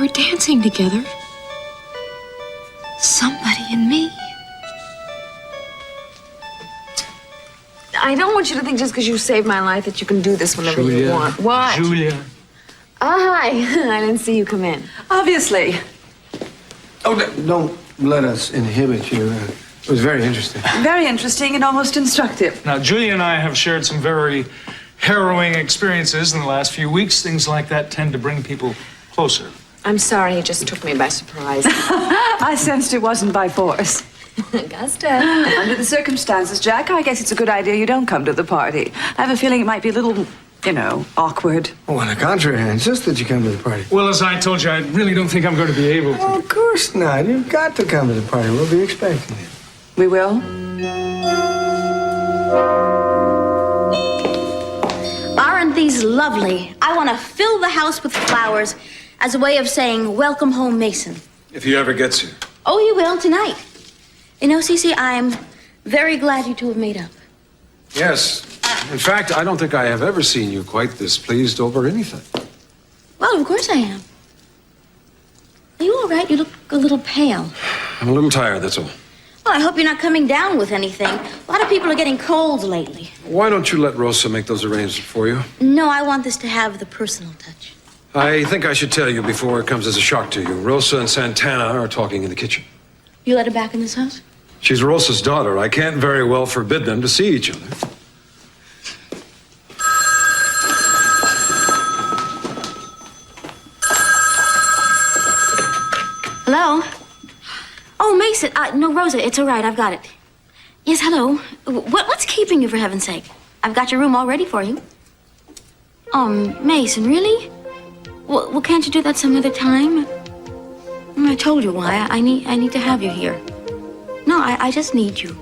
were dancing together. Somebody and me. I don't want you to think just because you saved my life that you can do this whenever you want. What? Julia. Oh, hi. I didn't see you come in. Obviously. Oh, don't let us inhibit you. It was very interesting. Very interesting and almost instructive. Now, Julia and I have shared some very harrowing experiences in the last few weeks. Things like that tend to bring people closer. I'm sorry, it just took me by surprise. I sensed it wasn't by force. Augusta. Under the circumstances, Jack, I guess it's a good idea you don't come to the party. I have a feeling it might be a little, awkward. Oh, on the contrary, I insist that you come to the party. Well, as I told you, I really don't think I'm going to be able to. Oh, of course not. You've got to come to the party. We'll be expecting you. We will? Aren't these lovely? I want to fill the house with flowers as a way of saying, welcome home, Mason. If he ever gets here. Oh, he will tonight. You know, Cece, I'm very glad you two have made up. Yes. In fact, I don't think I have ever seen you quite this pleased over anything. Well, of course I am. Are you all right? You look a little pale. I'm a little tired, that's all. Well, I hope you're not coming down with anything. A lot of people are getting colds lately. Why don't you let Rosa make those arrangements for you? No, I want this to have the personal touch. I think I should tell you before it comes as a shock to you. Rosa and Santana are talking in the kitchen. You let her back in this house? She's Rosa's daughter. I can't very well forbid them to see each other. Hello? Oh, Mason. No, Rosa, it's all right. I've got it. Yes, hello. What's keeping you, for heaven's sake? I've got your room all ready for you. Oh, Mason, really? Well, can't you do that some other time? I told you why. I need to have you here. No, I just need you.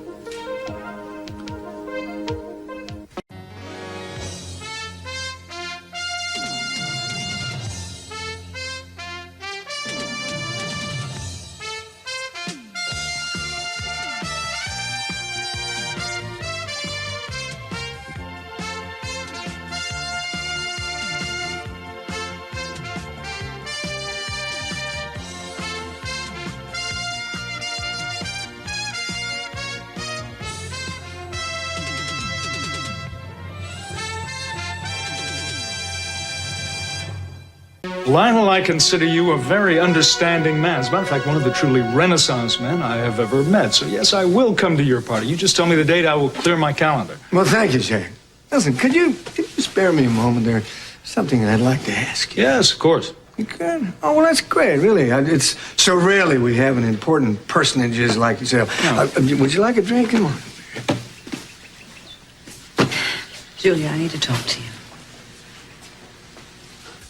Lionel, I consider you a very understanding man. As a matter of fact, one of the truly Renaissance men I have ever met. So, yes, I will come to your party. You just tell me the date, I will clear my calendar. Well, thank you, Jack. Listen, could you spare me a moment? There's something I'd like to ask you. Yes, of course. You could? Oh, well, that's great, really. It's so rarely we have an important personages like yourself. No. Would you like a drink? Come on. Julia, I need to talk to you.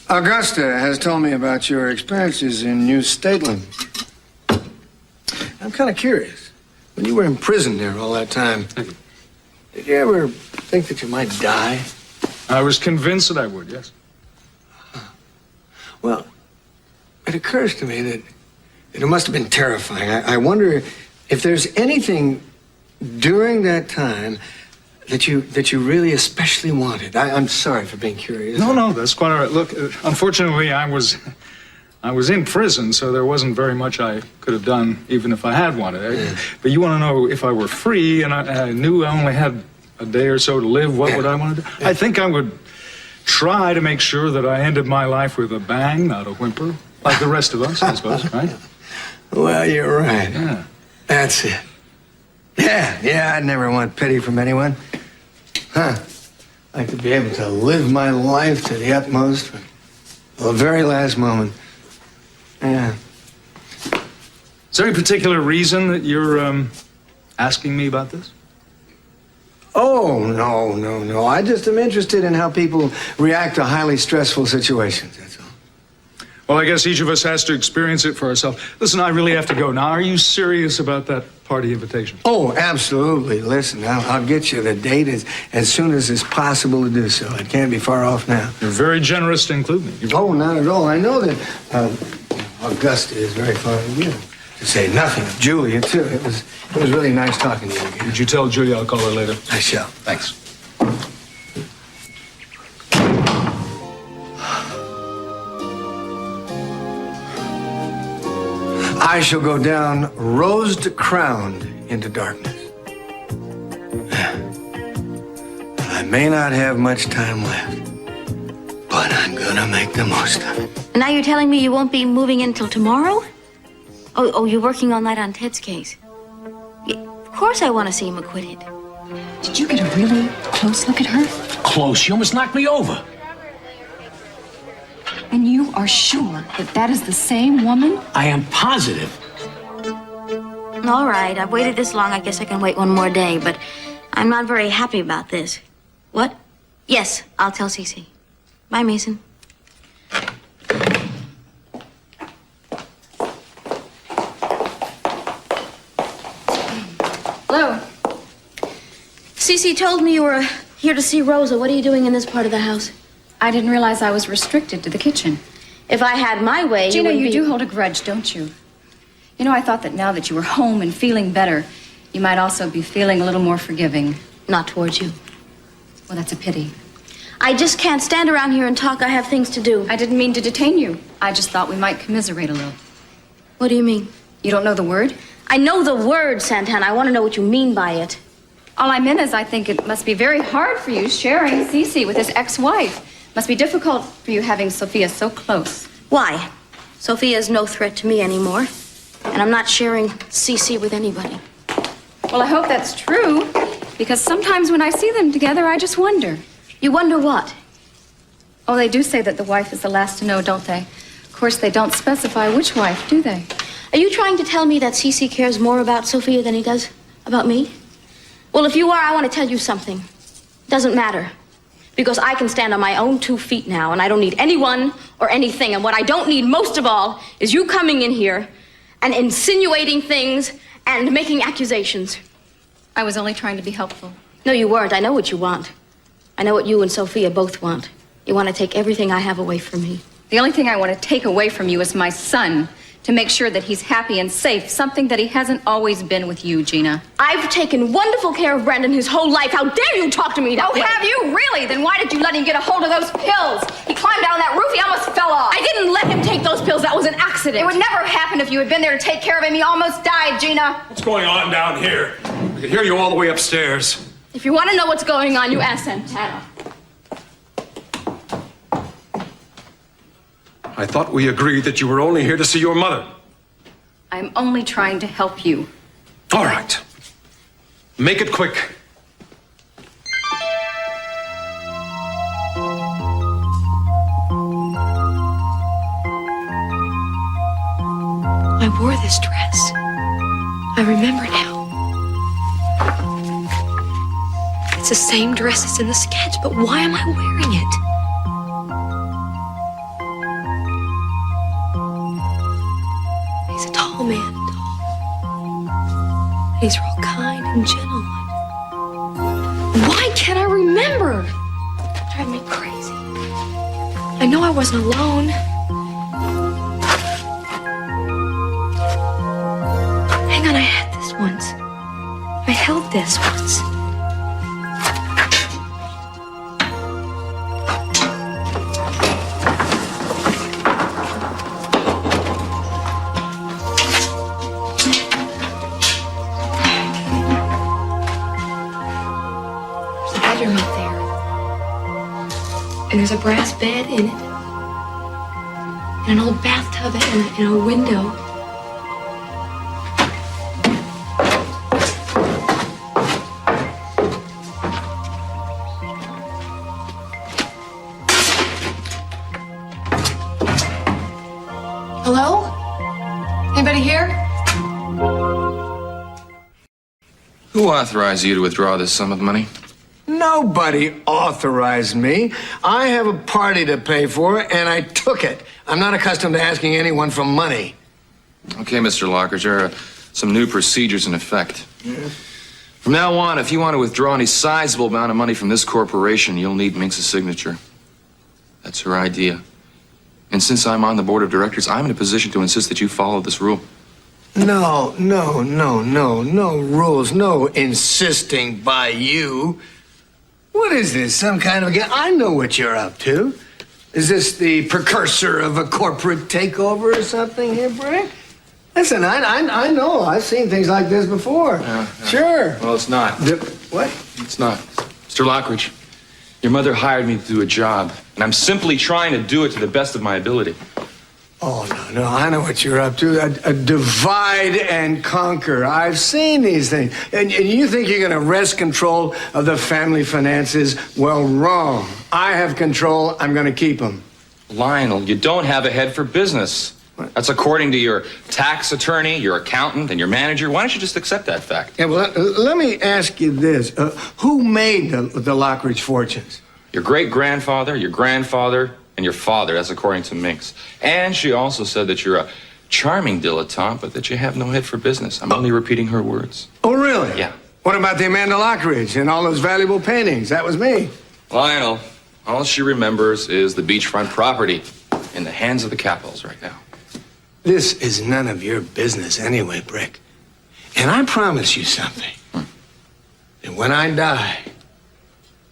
Augusta has told me about your experiences in New Stateland. I'm kind of curious. When you were in prison there all that time, did you ever think that you might die? I was convinced that I would, yes. Well, it occurs to me that it must have been terrifying. I wonder if there's anything during that time that you really especially wanted. I'm sorry for being curious. No, that's quite all right. Look, unfortunately, I was in prison, so there wasn't very much I could have done, even if I had wanted. Yeah. But you want to know if I were free and I knew I only had a day or so to live, what would I want to do? Yeah. I think I would try to make sure that I ended my life with a bang, not a whimper, like the rest of us, I suppose, right? Well, you're right. Yeah. That's it. Yeah, I'd never want pity from anyone. I could be able to live my life to the utmost for the very last moment. Yeah. Is there any particular reason that you're asking me about this? Oh, no. I just am interested in how people react to highly stressful situations, that's all. Well, I guess each of us has to experience it for ourselves. Listen, I really have to go now. Are you serious about that party invitation? Oh, absolutely. Listen, I'll get you the date as soon as it's possible to do so. It can't be far off now. You're very generous to include me. Oh, not at all. I know that Augusta is very fond of you. To say nothing of Julia, too. It was really nice talking to you again. Would you tell Julia I'll call her later? I shall. Thanks. I shall go down rose-crowned into darkness. I may not have much time left, but I'm gonna make the most of it. And now you're telling me you won't be moving in till tomorrow? Oh, you're working all night on Ted's case. Yeah, of course I want to see him acquitted. Did you get a really close look at her? Close. She almost knocked me over. And you are sure that that is the same woman? I am positive. All right, I've waited this long. I guess I can wait one more day, but I'm not very happy about this. What? Yes, I'll tell Cece. Bye, Mason. Hello. Cece told me you were here to see Rosa. What are you doing in this part of the house? I didn't realize I was restricted to the kitchen. If I had my way, Gina, you you would do hold a grudge, don't you? You know, I thought that now that you were home and feeling better, you might also be feeling a little more forgiving. Not towards you. Well, that's a pity. I just can't stand around here and talk. I have things to do. I didn't mean to detain you. I just thought we might commiserate a little. What do you mean? You don't know the word? I know the word, Santana. I want to know what you mean by it. All I meant is I think it must be very hard for you sharing Cece with his ex-wife. Must be difficult for you having Sophia so close. Why? Sophia is no threat to me anymore. And I'm not sharing Cece with anybody. Well, I hope that's true, because sometimes when I see them together, I just wonder. You wonder what? Oh, they do say that the wife is the last to know, don't they? Of course, they don't specify which wife, do they? Are you trying to tell me that Cece cares more about Sophia than he does about me? Well, if you are, I want to tell you something. It doesn't matter. Because I can stand on my own 2 feet now, and I don't need anyone or anything. And what I don't need most of all is you coming in here and insinuating things and making accusations. I was only trying to be helpful. No, you weren't. I know what you want. I know what you and Sophia both want. You want to take everything I have away from me. The only thing I want to take away from you is my son, to make sure that he's happy and safe, something that he hasn't always been with you, Gina. I've taken wonderful care of Brandon his whole life. How dare you talk to me that way? Oh, have you really? Then why did you let him get a hold of those pills? He climbed down that roof, he almost fell off. I didn't let him take those pills. That was an accident. It would never happen if you had been there to take care of him. He almost died, Gina. What's going on down here? I can hear you all the way upstairs. If you want to know what's going on, you ask Santana. I thought we agreed that you were only here to see your mother. I'm only trying to help you. All right. Make it quick. I wore this dress. I remember now. It's the same dress as in the sketch, but why am I wearing it? He's a tall man, tall. He's real kind and gentle. Why can't I remember? It's driving me crazy. I know I wasn't alone. Hang on, I had this once. I held this once. There's a bedroom up there. And there's a brass bed in it. And an old bathtub and a window. Hello? Anybody here? Who authorized you to withdraw this sum of money? Nobody authorized me. I have a party to pay for, and I took it. I'm not accustomed to asking anyone for money. Okay, Mr. Lockridge, there are some new procedures in effect. From now on, if you want to withdraw any sizable amount of money from this corporation, you'll need Minx's signature. That's her idea. And since I'm on the board of directors, I'm in a position to insist that you follow this rule. No rules, no insisting by you. What is this, some kind of a game? I know what you're up to. Is this the precursor of a corporate takeover or something here, Brick? Listen, I know. I've seen things like this before. Sure. Well, it's not. What? It's not. Mr. Lockridge, your mother hired me to do a job, and I'm simply trying to do it to the best of my ability. Oh, no, I know what you're up to. A divide and conquer. I've seen these things. And you think you're going to wrest control of the family finances? Well, wrong. I have control. I'm going to keep them. Lionel, you don't have a head for business. That's according to your tax attorney, your accountant, and your manager. Why don't you just accept that fact? Yeah, well, let me ask you this. Who made the Lockridge fortunes? Your great-grandfather, your grandfather, and your father. That's according to Minx. And she also said that you're a charming dilettante, but that you have no head for business. I'm only repeating her words. Oh, really? Yeah. What about the Amanda Lockridge and all those valuable paintings? That was me. Lionel, all she remembers is the beachfront property in the hands of the Capitals right now. This is none of your business anyway, Brick. And I promise you something. That when I die,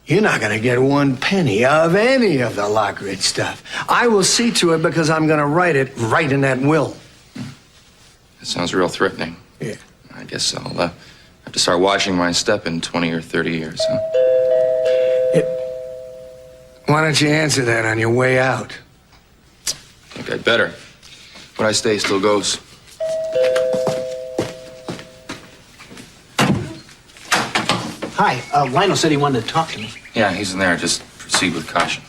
you're not going to get one penny of any of the Lockridge stuff. I will see to it because I'm going to write it right in that will. That sounds real threatening. Yeah. I guess I'll have to start watching my step in 20 or 30 years, huh? Why don't you answer that on your way out? I think I'd better. What I say still goes. Hi, Lionel said he wanted to talk to me. Yeah, he's in there. Just proceed with caution.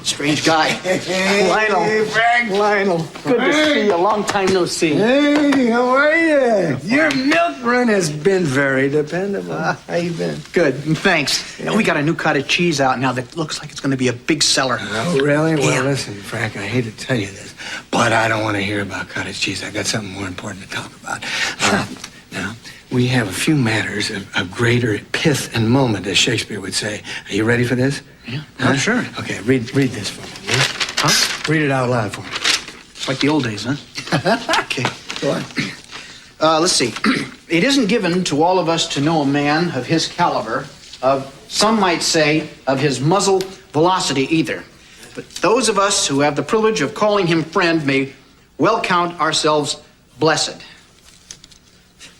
Strange guy. Lionel. Hey, Frank. Lionel. Good to see you. Long time no see. Hey, how are you? Your milk run has been very dependable. How you been? Good, thanks. And we got a new cottage cheese out now that looks like it's going to be a big seller. Oh, really? Well, Yeah. listen, Frank, I hate to tell you this, but I don't want to hear about cottage cheese. I got something more important to talk about. Now, we have a few matters of greater pith and moment, as Shakespeare would say. Are you ready for this? Yeah, oh, sure. Okay, read this for me. Yeah? Huh? Read it out loud for me. It's like the old days, huh? Okay. Go on. Let's see. It isn't given to all of us to know a man of his caliber, of some might say of his muzzle velocity either. But those of us who have the privilege of calling him friend may well count ourselves blessed.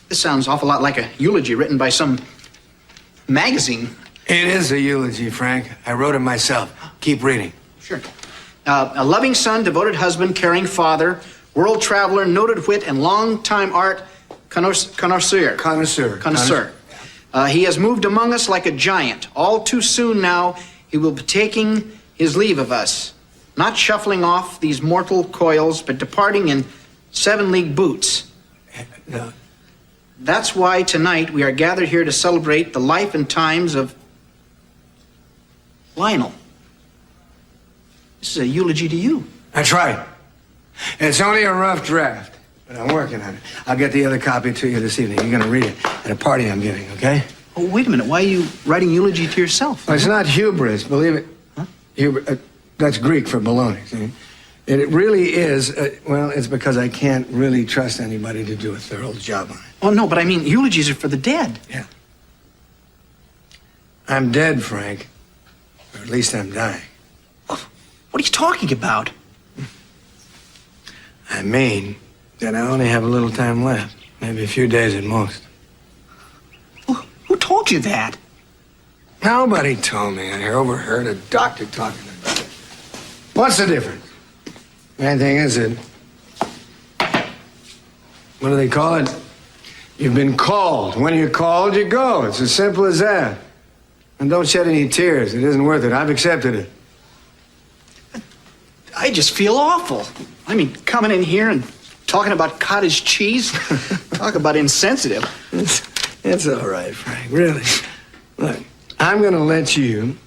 This sounds an awful lot like a eulogy written by some magazine. It is a eulogy, Frank. I wrote it myself. Keep reading. Sure. A loving son, devoted husband, caring father, world traveler, noted wit, and longtime art connoisseur. Connoisseur. He has moved among us like a giant. All too soon now, he will be taking his leave of us, not shuffling off these mortal coils, but departing in 7-league boots. No. That's why tonight we are gathered here to celebrate the life and times of Lionel. This is a eulogy to you. That's right. It's only a rough draft, but I'm working on it. I'll get the other copy to you this evening. You're going to read it at a party I'm giving, okay? Oh, wait a minute. Why are you writing eulogy to yourself? Well, it's not hubris, believe it. Huh? That's Greek for baloney, see? It really is, well, it's because I can't really trust anybody to do a thorough job on it. Oh, no, but I mean, eulogies are for the dead. Yeah. I'm dead, Frank. Or at least I'm dying. What are you talking about? I mean that I only have a little time left. Maybe a few days at most. Who told you that? Nobody told me. I overheard a doctor talking about it. What's the difference? Main thing is that, what do they call it? You've been called. When you're called, you go. It's as simple as that. And don't shed any tears. It isn't worth it. I've accepted it. I just feel awful. I mean, coming in here and talking about cottage cheese. Talk about insensitive. It's all right, Frank. Really. Look, I'm going to let you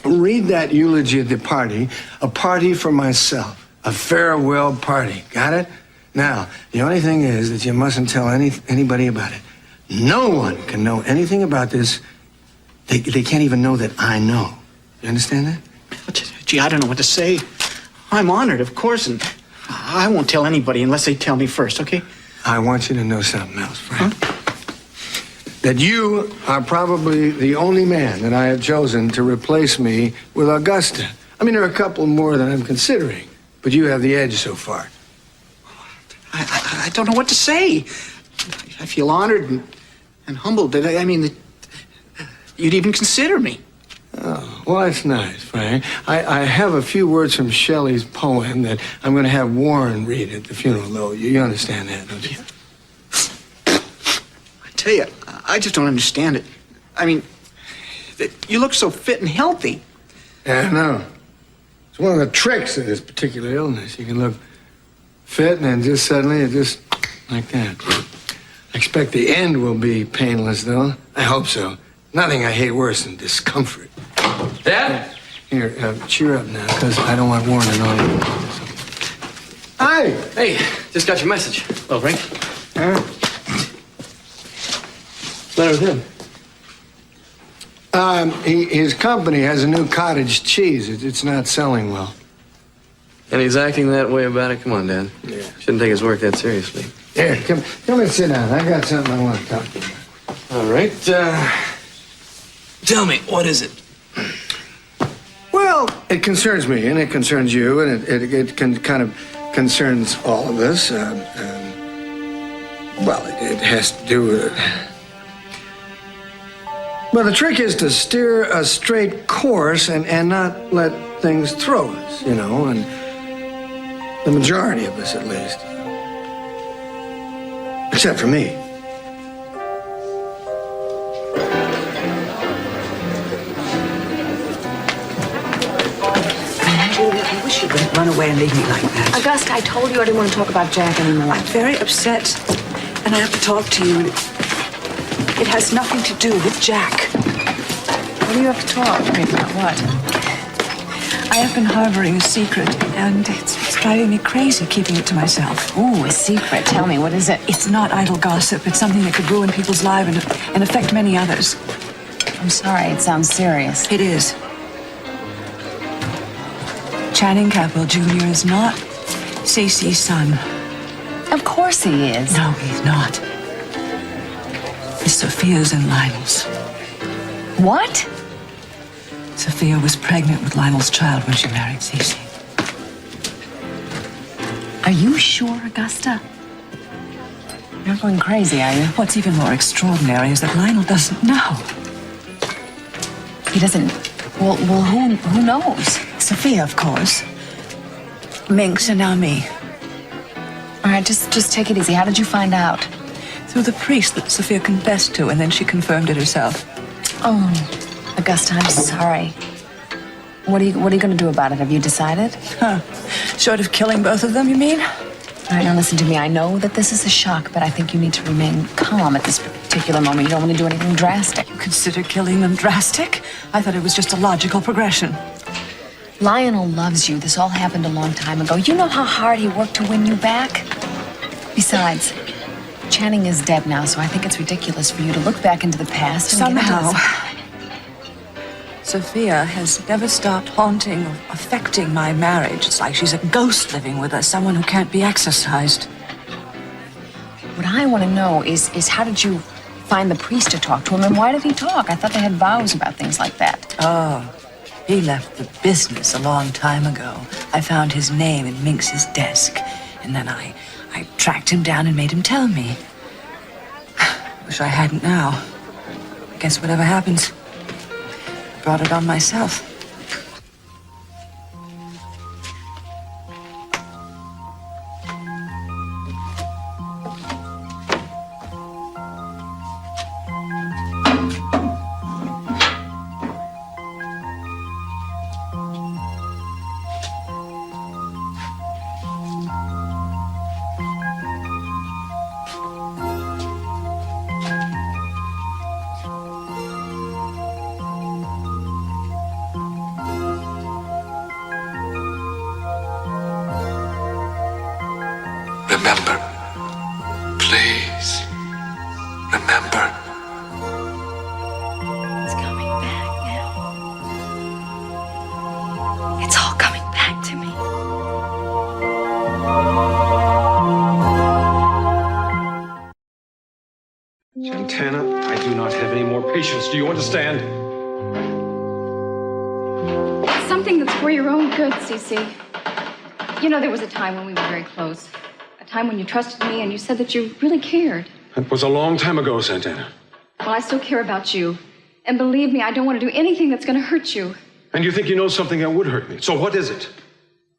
read that eulogy at the party, a party for myself, a farewell party. Got it? Now, the only thing is that you mustn't tell anybody about it. No one can know anything about this. They can't even know that I know. You understand that? Gee, I don't know what to say. I'm honored, of course, and I won't tell anybody unless they tell me first, okay? I want you to know something else, Frank. Huh? That you are probably the only man that I have chosen to replace me with Augusta. I mean, there are a couple more that I'm considering, but you have the edge so far. I don't know what to say. I feel honored and humbled that, I mean, that you'd even consider me. Oh, well, that's nice, Frank. I have a few words from Shelley's poem that I'm going to have Warren read at the funeral, though. You understand that, don't you? I tell you, I just don't understand it. I mean, you look so fit and healthy. Yeah, I know. It's one of the tricks of this particular illness. You can look fit and then just suddenly it just like that. I expect the end will be painless, though. I hope so. Nothing I hate worse than discomfort. Dad? Here, cheer up now, because I don't want Warren to know. Hi. Hey, just got your message. Hello, Frank. What's the matter with him? His company has a new cottage cheese. It's not selling well. And he's acting that way about it? Come on, Dad. Yeah. Shouldn't take his work that seriously. Here, come and sit down. I got something I want to talk to you about. All right, tell me, what is it? Well, it concerns me, and it concerns you, and it kind of concerns all of us. Well, it has to do with it. Well, the trick is to steer a straight course and not let things throw us, you know, and the majority of us, at least. Except for me. I wish you wouldn't run away and leave me like that. Augusta, I told you I didn't want to talk about Jack anymore. I'm very upset, and I have to talk to you. And it has nothing to do with Jack. What do you have to talk to me about? What? I have been harboring a secret, and it's driving me crazy keeping it to myself. Ooh, a secret. Tell me, what is it? It's not idle gossip. It's something that could ruin people's lives and affect many others. I'm sorry, it sounds serious. It is. Channing Capel Jr. is not Cece's son. Of course he is. No, he's not. It's Sophia's and Lionel's. What? Sophia was pregnant with Lionel's child when she married Cece. Are you sure, Augusta? You're not going crazy, are you? What's even more extraordinary is that Lionel doesn't know. He doesn't. Well, who knows? Sophia, of course. Minx, and now me. All right, just take it easy. How did you find out? Through the priest that Sophia confessed to, and then she confirmed it herself. Oh, Augusta, I'm sorry. What are you going to do about it? Have you decided? Huh. Short of killing both of them, you mean? All right, now listen to me. I know that this is a shock, but I think you need to remain calm at this particular moment. You don't want to do anything drastic. You consider killing them drastic? I thought it was just a logical progression. Lionel loves you. This all happened a long time ago. You know how hard he worked to win you back? Besides, Channing is dead now, so I think it's ridiculous for you to look back into the past and Somehow, get Sophia has never stopped haunting or affecting my marriage. It's like she's a ghost living with us, someone who can't be exorcised. What I want to know is how did you find the priest to talk to him, and why did he talk? I thought they had vows about things like that. Oh, he left the business a long time ago. I found his name in Minx's desk, and then I tracked him down and made him tell me. Wish I hadn't now. I guess whatever happens, I brought it on myself. Remember, please, remember. It's coming back now. It's all coming back to me. Santana, I do not have any more patience. Do you understand? Something that's for your own good, Cece. You know, there was a time when we were very close. A time when you trusted me and you said that you really cared. That was a long time ago, Santana. Well, I still care about you. And believe me, I don't want to do anything that's going to hurt you. And you think you know something that would hurt me. So what is it?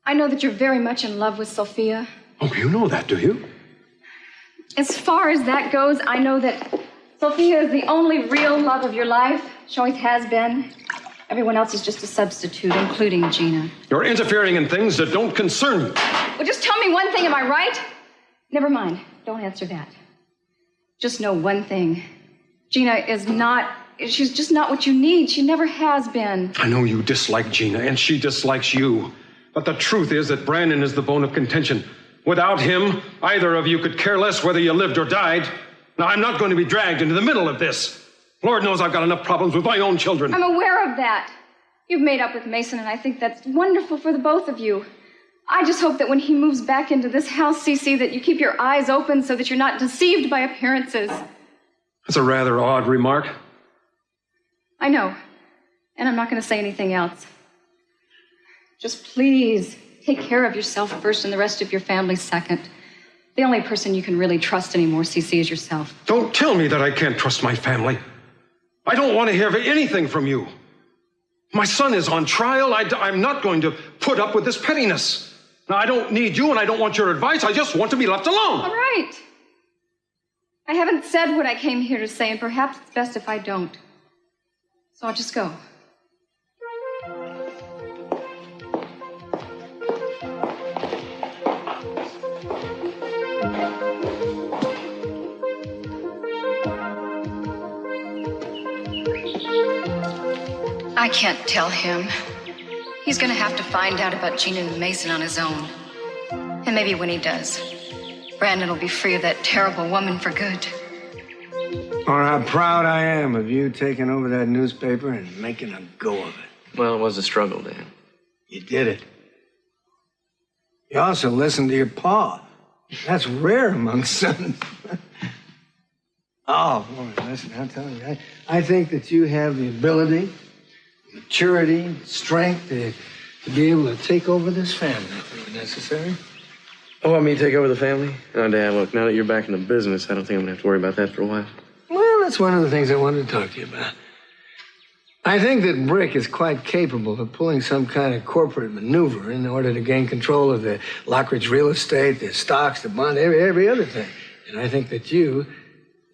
I know that you're very much in love with Sophia. Oh, you know that, do you? As far as that goes, I know that Sophia is the only real love of your life. She always has been. Everyone else is just a substitute, including Gina. You're interfering in things that don't concern you. Well, just tell me one thing, am I right? Never mind. Don't answer that. Just know one thing. Gina is not... She's just not what you need. She never has been. I know you dislike Gina, and she dislikes you. But the truth is that Brandon is the bone of contention. Without him, either of you could care less whether you lived or died. Now, I'm not going to be dragged into the middle of this. Lord knows I've got enough problems with my own children. I'm aware of that. You've made up with Mason, and I think that's wonderful for the both of you. I just hope that when he moves back into this house, Cece, that you keep your eyes open so that you're not deceived by appearances. That's a rather odd remark. I know, and I'm not going to say anything else. Just please take care of yourself first and the rest of your family second. The only person you can really trust anymore, Cece, is yourself. Don't tell me that I can't trust my family. I don't want to hear anything from you. My son is on trial. I'm not going to put up with this pettiness. Now, I don't need you and I don't want your advice. I just want to be left alone. All right. I haven't said what I came here to say, and perhaps it's best if I don't. So I'll just go. I can't tell him. He's gonna have to find out about Gina and Mason on his own. And maybe when he does, Brandon will be free of that terrible woman for good. Or how proud I am of you taking over that newspaper and making a go of it. Well, it was a struggle, Dan. You did it. You also listened to your pa. That's rare among sons. Oh, boy, listen, I'll tell you, I think that you have the ability, maturity, strength to be able to take over this family if necessary. Oh, want me to take over the family? Oh, Dad, look, now that you're back in the business, I don't think I'm going to have to worry about that for a while. Well, that's one of the things I wanted to talk to you about. I think that Brick is quite capable of pulling some kind of corporate maneuver in order to gain control of the Lockridge real estate, the stocks, the bond, every other thing. And I think that you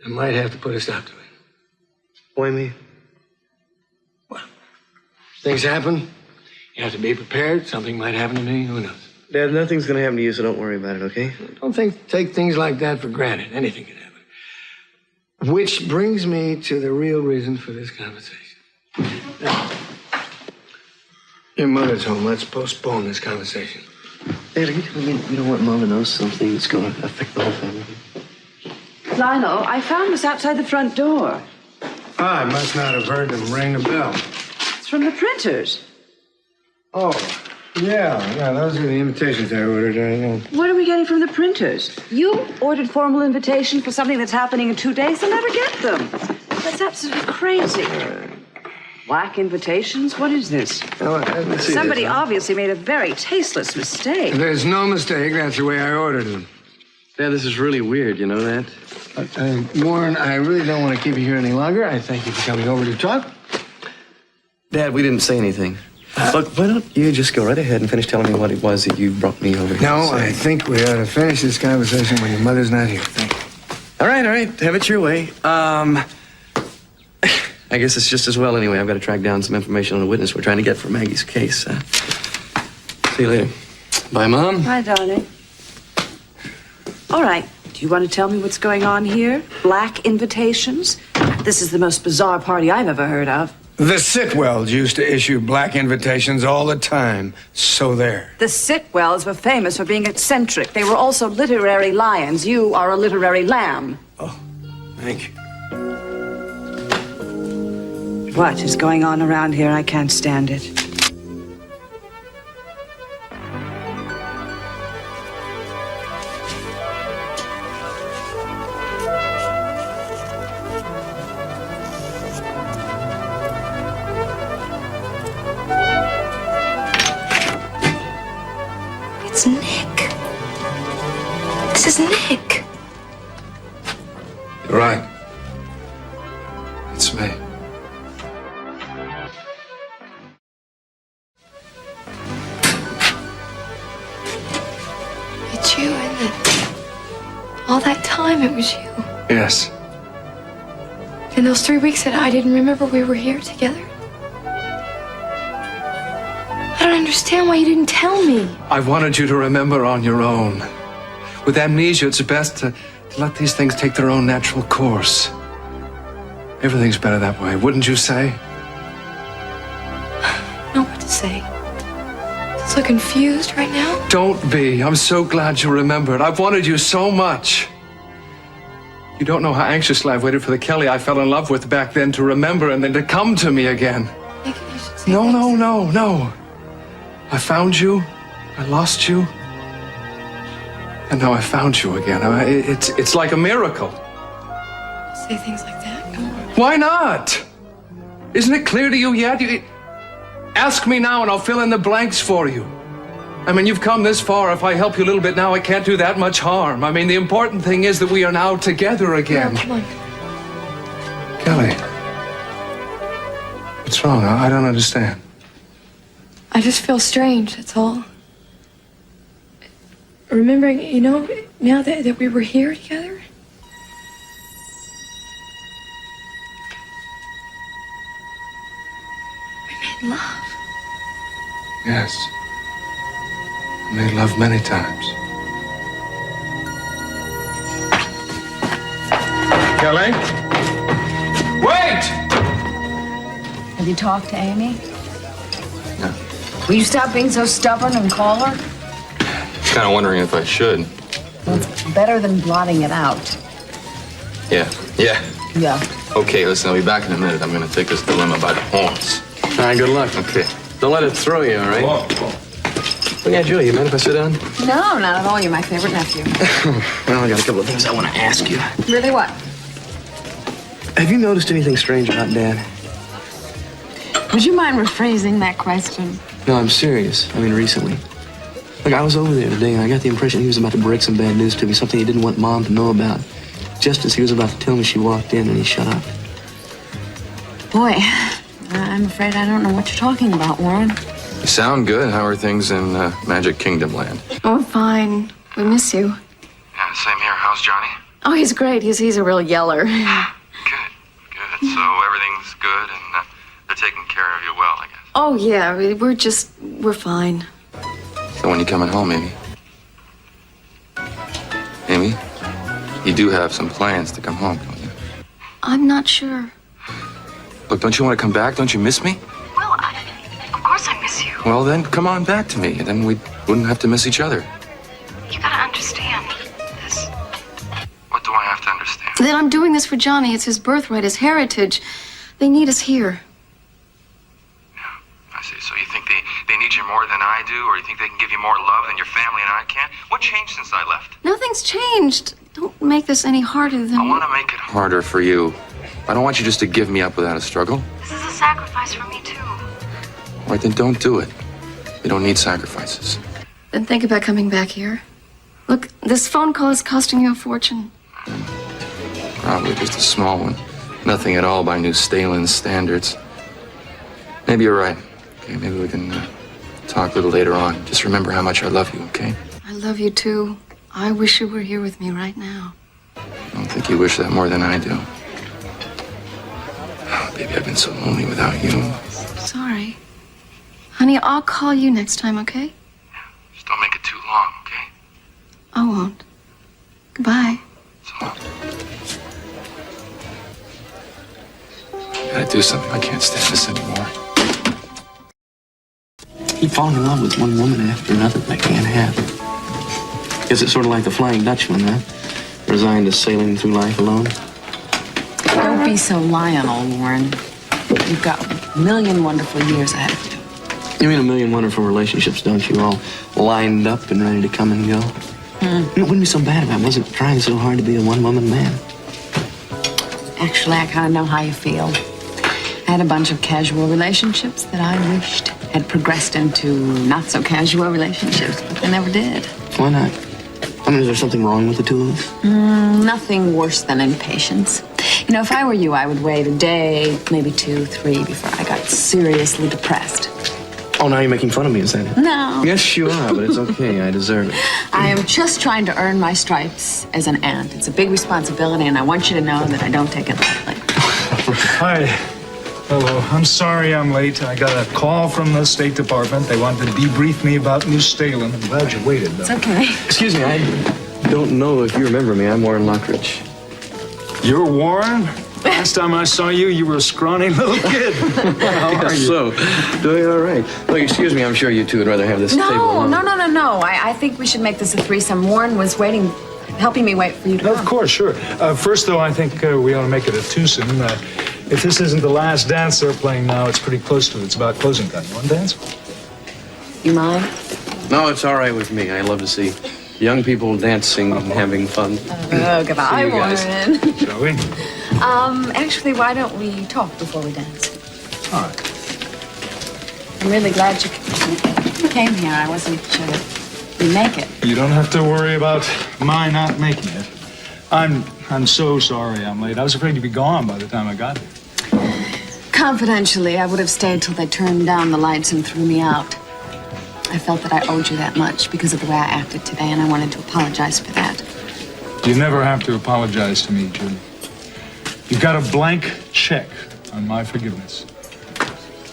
might have to put a stop to it. Why me? Well, things happen. You have to be prepared. Something might happen to me. Who knows? Dad, nothing's going to happen to you, so don't worry about it, okay? Don't take things like that for granted. Anything can happen. Which brings me to the real reason for this conversation. Now, your mother's home. Let's postpone this conversation. Dad, are you telling me you don't want Mom to know something that's going to affect the whole family? Lionel, I found this outside the front door. I must not have heard them ring the bell. It's from the printers. Oh, yeah, those are the invitations I ordered. I know. What are we getting from the printers? You ordered formal invitations for something that's happening in 2 days. They'll never get them. That's absolutely crazy. Black invitations? What is this? Now, let's see Somebody this, huh? obviously made a very tasteless mistake. There's no mistake. That's the way I ordered them. Dad, this is really weird, you know that? Warren, I really don't want to keep you here any longer. I thank you for coming over to talk. Dad, we didn't say anything. Look, why don't you just go right ahead and finish telling me what it was that you brought me over here No, to say? I think we ought to finish this conversation when your mother's not here. Thank you. All right. Have it your way. I guess it's just as well anyway. I've got to track down some information on a witness we're trying to get for Maggie's case. See you later. Bye, Mom. Bye, darling. All right. Do you want to tell me what's going on here? Black invitations? This is the most bizarre party I've ever heard of. The Sitwells used to issue black invitations all the time. So there. The Sitwells were famous for being eccentric. They were also literary lions. You are a literary lamb. Oh, thank you. What is going on around here? I can't stand it. It's Nick. This is Nick. You're right. It's me. It's you, isn't it? All that time, it was you. Yes. In those 3 weeks that I didn't remember we were here together. I don't understand why you didn't tell me. I wanted you to remember on your own. With amnesia, it's best to let these things take their own natural course. Everything's better that way, wouldn't you say? I don't know what to say. I'm so confused right now. Don't be. I'm so glad you remembered. I've wanted you so much. You don't know how anxiously I've waited for the Kelly I fell in love with back then to remember and then to come to me again. Nick, you should say No, things. no, no, no. I found you. I lost you. And now I found you again. It's like a miracle. Say things like that. Come on. Why not? Isn't it clear to you yet? Ask me now and I'll fill in the blanks for you. I mean, you've come this far. If I help you a little bit now, I can't do that much harm. I mean, the important thing is that we are now together again. No, come on. Kelly. What's wrong? I don't understand. I just feel strange, that's all. Remembering, you know, now that we were here together. We made love. Yes. I made love many times. Kelly? Wait! Have you talked to Amy? No. Will you stop being so stubborn and call her? Kind of wondering if I should. Well, it's better than blotting it out. Yeah. Yeah. Okay, listen, I'll be back in a minute. I'm gonna take this dilemma by the horns. All right, good luck. Okay. Don't let it throw you, all right? Look at Julie. You mind if I sit down? No, not at all. You're my favorite nephew. Well, I got a couple of things I want to ask you. Really, what? Have you noticed anything strange about Dad? Would you mind rephrasing that question? No, I'm serious. I mean, recently. Look, I was over there today, and I got the impression he was about to break some bad news to me, something he didn't want Mom to know about. Just as he was about to tell me, she walked in, and he shut up. Boy, I'm afraid I don't know what you're talking about, Warren. You sound good. How are things in Magic Kingdom land? Oh, fine. We miss you. Yeah, same here. How's Johnny? Oh, he's great. He's a real yeller. Good. So everything's good, and they're taking care of you well, I guess. Oh, yeah. We're fine. So when you coming home, Amy? Amy, you do have some plans to come home, don't you? I'm not sure. Look, don't you want to come back? Don't you miss me? Well, of course I miss you. Well, then come on back to me, and then we wouldn't have to miss each other. You gotta understand this. What do I have to understand? That I'm doing this for Johnny. It's his birthright, his heritage. They need us here. I see. So you think they need you more than I do, or you think they can give you more love than your family and I can? What changed since I left? Nothing's changed. Don't make this any harder than... I want to make it harder for you. I don't want you just to give me up without a struggle. This is a sacrifice for me, too. All right, then don't do it. You don't need sacrifices. Then think about coming back here. Look, this phone call is costing you a fortune. Probably just a small one. Nothing at all by New Stalin's standards. Maybe you're right. Okay, maybe we can talk a little later on. Just remember how much I love you, okay? I love you, too. I wish you were here with me right now. I don't think you wish that more than I do. Oh, baby, I've been so lonely without you. Sorry. Honey, I'll call you next time, okay? Just don't make it too long, okay? I won't. Goodbye. So long. I gotta do something. I can't stand this anymore. Keep falling in love with one woman after another that I can't have. Guess it's sort of like the Flying Dutchman, huh? Resigned to sailing through life alone. Don't be so Lionel, Warren. You've got a million wonderful years ahead of you. You mean a million wonderful relationships, don't you? All lined up and ready to come and go. It wouldn't be so bad if I wasn't trying so hard to be a one-woman man. Actually, I kind of know how you feel. I had a bunch of casual relationships that I wished had progressed into not so casual relationships, but they never did. Why not? I mean, is there something wrong with the two of us? Nothing worse than impatience. You know, if I were you, I would wait a day, maybe 2, 3, before I got seriously depressed. Oh, now you're making fun of me, is that it? No. Yes, you are, but it's okay. I deserve it. I am just trying to earn my stripes as an aunt. It's a big responsibility, and I want you to know that I don't take it lightly. Hi. Hello. I'm sorry I'm late. I got a call from the State Department. They wanted to debrief me about New Stalin. I'm glad you waited, though. It's okay. Excuse me, I don't know if you remember me. I'm Warren Lockridge. You're Warren? Last time I saw you, you were a scrawny little kid. How are you? So, doing all right. Look, excuse me, I'm sure you two would rather have this table alone. No. I think we should make this a threesome. Warren was helping me wait for you to come. Of course, sure. First, though, I think we ought to make it a twosome. If this isn't the last dance they're playing now, it's pretty close to it. It's about closing time. You want to dance? You mind? No, it's all right with me. I love to see young people dancing and having fun. Oh, goodbye, See you guys. Warren. Shall we? Actually, why don't we talk before we dance? All right. I'm really glad you came here. I wasn't sure that you'd make it. You don't have to worry about my not making it. I'm so sorry I'm late. I was afraid you'd be gone by the time I got here. Confidentially, I would have stayed till they turned down the lights and threw me out. I felt that I owed you that much because of the way I acted today, and I wanted to apologize for that. You never have to apologize to me, Julie. You've got a blank check on my forgiveness.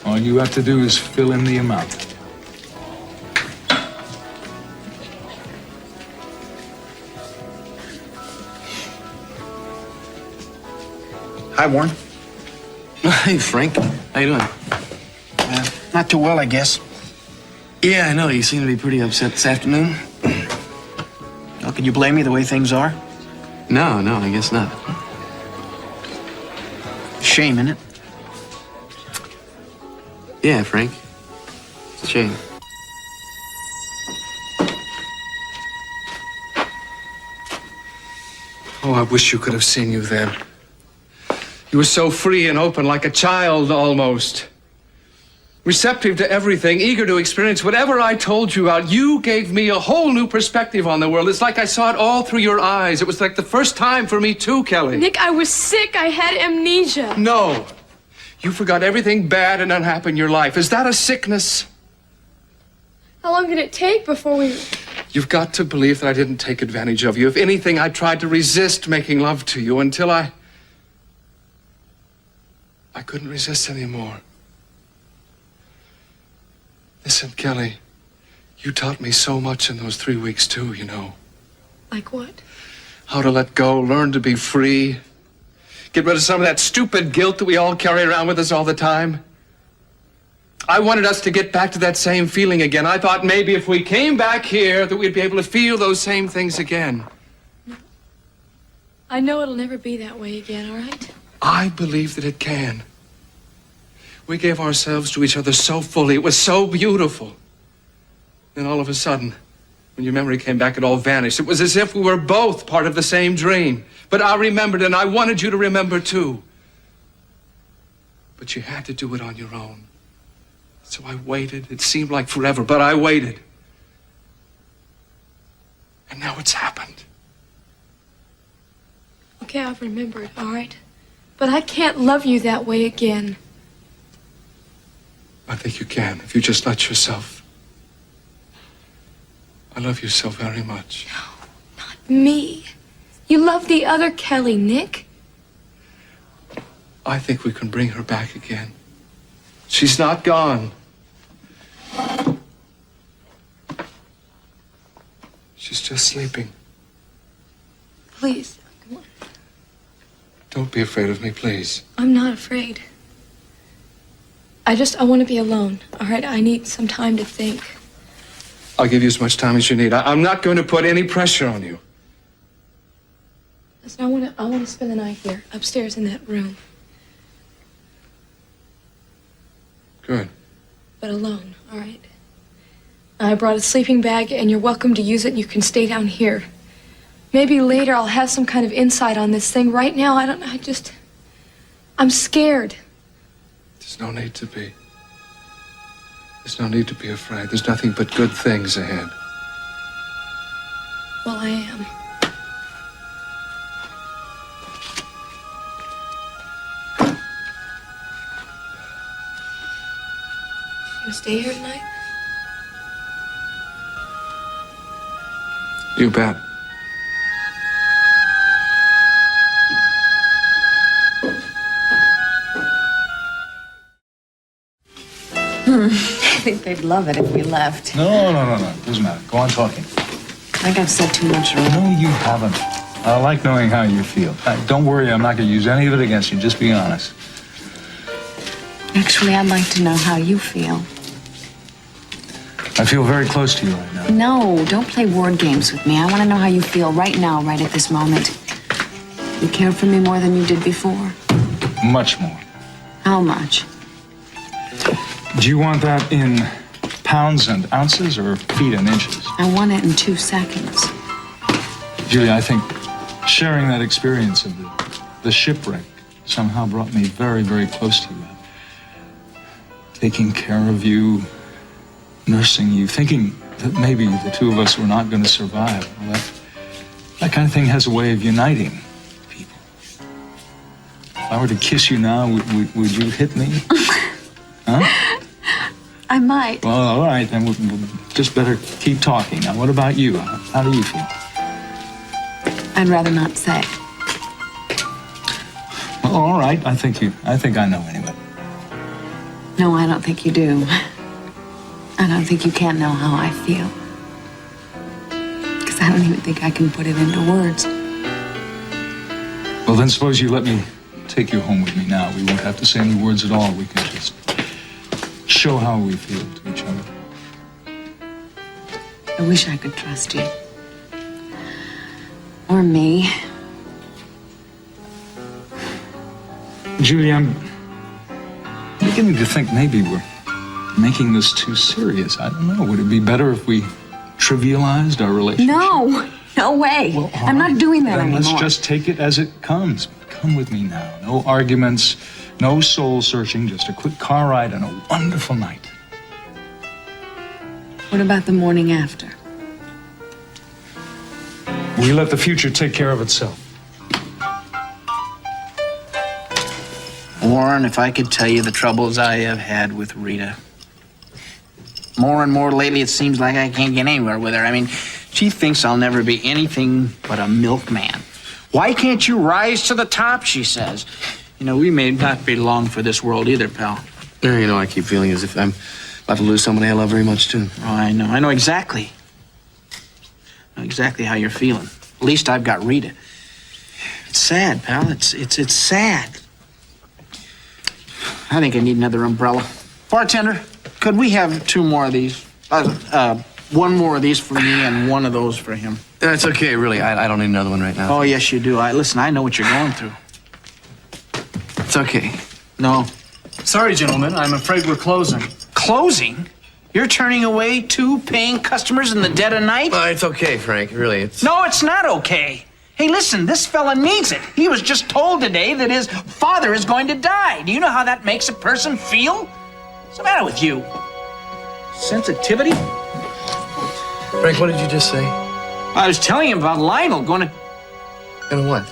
All you have to do is fill in the amount. Hi, Warren. Hey, Frank. How you doing? Not too well, I guess. Yeah, I know. You seem to be pretty upset this afternoon. Well, can you blame me the way things are? No, I guess not. Shame, innit? Yeah, Frank. It's a shame. Oh, I wish you could have seen you then. You were so free and open, like a child almost. Receptive to everything, eager to experience whatever I told you about. You gave me a whole new perspective on the world. It's like I saw it all through your eyes. It was like the first time for me too, Kelly. Nick, I was sick. I had amnesia. No. You forgot everything bad and unhappy in your life. Is that a sickness? How long did it take before we... You've got to believe that I didn't take advantage of you. If anything, I tried to resist making love to you until I couldn't resist anymore. Listen, Kelly, you taught me so much in those 3 weeks too, you know. Like what? How to let go, learn to be free. Get rid of some of that stupid guilt that we all carry around with us all the time. I wanted us to get back to that same feeling again. I thought maybe if we came back here that we'd be able to feel those same things again. I know it'll never be that way again, all right? I believe that it can. We gave ourselves to each other so fully. It was so beautiful. Then all of a sudden, when your memory came back, it all vanished. It was as if we were both part of the same dream. But I remembered, and I wanted you to remember too. But you had to do it on your own. So I waited. It seemed like forever, but I waited. And now it's happened. Okay, I've remembered, all right? But I can't love you that way again. I think you can, if you just let yourself. I love you so very much. No, not me. You love the other Kelly, Nick. I think we can bring her back again. She's not gone. She's just sleeping. Please, come on. Don't be afraid of me, please. I'm not afraid. I want to be alone, all right? I need some time to think. I'll give you as much time as you need. I'm not going to put any pressure on you. Listen, I want to spend the night here, upstairs in that room. Good. But alone, all right? I brought a sleeping bag, and you're welcome to use it, and you can stay down here. Maybe later I'll have some kind of insight on this thing. Right now, I don't know. I'm scared. There's no need to be. There's no need to be afraid. There's nothing but good things ahead. Well, I am. You gonna stay here tonight? You bet. I think they'd love it if we left. No. Doesn't matter. Go on talking. I think I've said too much already. No, you haven't. I like knowing how you feel. Don't worry, I'm not going to use any of it against you. Just be honest. Actually, I'd like to know how you feel. I feel very close to you right now. No, don't play word games with me. I want to know how you feel right now, right at this moment. You care for me more than you did before? Much more. How much? Do you want that in pounds and ounces or feet and inches? I want it in 2 seconds. Julia, I think sharing that experience of the shipwreck somehow brought me very, very close to you. Taking care of you, nursing you, thinking that maybe the two of us were not going to survive. Well, that kind of thing has a way of uniting people. If I were to kiss you now, would you hit me? Huh? I might. Well, all right, then we'll just better keep talking. Now, what about you? How do you feel? I'd rather not say. Well, all right, I think I know anyway. No, I don't think you do. I don't think you can know how I feel. Because I don't even think I can put it into words. Well, then suppose you let me take you home with me now. We won't have to say any words at all. We can just show how we feel to each other. I wish I could trust you. Or me. Julie, I'm beginning to think maybe we're making this too serious. I don't know. Would it be better if we trivialized our relationship? No way. Well, I'm not doing that then anymore. let's just take it as it comes. Come with me now. No arguments, no soul searching, just a quick car ride and a wonderful night. What about the morning after? We let the future take care of itself. Warren, if I could tell you the troubles I have had with Rita. More and more lately, it seems like I can't get anywhere with her. I mean, she thinks I'll never be anything but a milkman. Why can't you rise to the top, she says. You know, we may not be long for this world either, pal. You know, I keep feeling as if I'm about to lose somebody I love very much, too. Oh, I know exactly. I know exactly how you're feeling. At least I've got Rita. It's sad, pal. It's sad. I think I need another umbrella. Bartender, could we have 2 more of these? 1 more of these for me and 1 of those for him. It's okay, really. I don't need another one right now. Oh, yes, you do. Listen, I know what you're going through. It's okay. No. Sorry, gentlemen. I'm afraid we're closing. Closing? You're turning away 2 paying customers in the dead of night? It's okay, Frank. Really, it's... No, it's not okay. Hey, listen, this fella needs it. He was just told today that his father is going to die. Do you know how that makes a person feel? What's the matter with you? Sensitivity? Frank, what did you just say? I was telling him about Lionel going to... And what?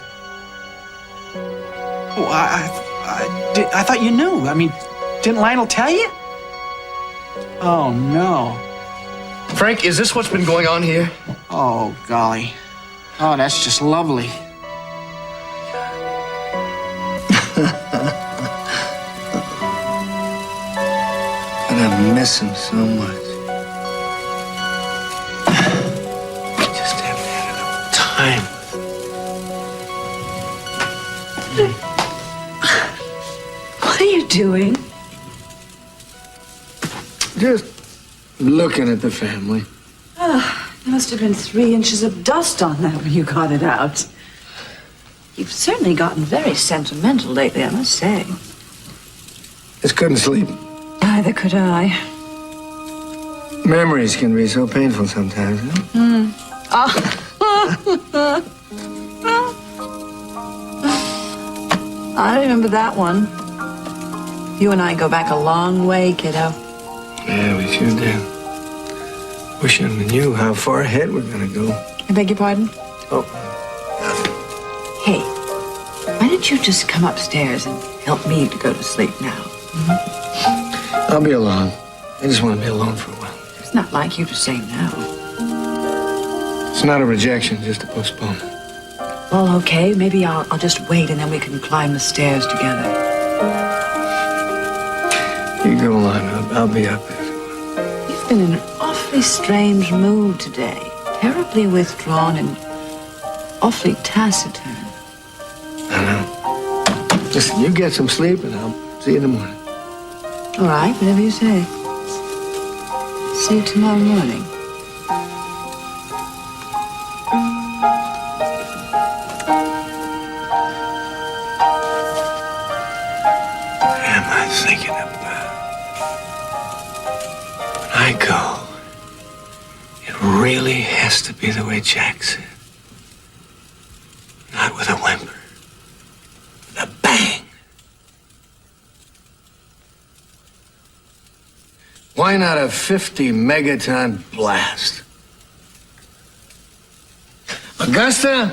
Oh, I thought you knew. I mean, didn't Lionel tell you? Oh, no. Frank, is this what's been going on here? Oh, golly. Oh, that's just lovely. And I miss him so much. I just haven't had enough time. What are you doing? Just looking at the family. There must have been 3 inches of dust on that when you got it out. You've certainly gotten very sentimental lately, I must say. Just couldn't sleep. Neither could I. Memories can be so painful sometimes, huh? I remember that one. You and I go back a long way, kiddo. Yeah, we sure did. Wish I knew how far ahead we're gonna go. I beg your pardon? Oh, Hey, why don't you just come upstairs and help me to go to sleep now? I'll be alone. I just want to be alone for a while. It's not like you to say no. It's not a rejection, just a postponement. Well, okay, maybe I'll just wait and then we can climb the stairs together. You go along. I'll be up there. You've been in an awfully strange mood today. Terribly withdrawn and awfully taciturn. I know. Listen, you get some sleep and I'll see you in the morning. All right, whatever you say. See you tomorrow morning. What am I thinking about? When I go, it really has to be the way Jack said. Not with a whimper. With a bang. Why not a 50 megaton blast? Augusta,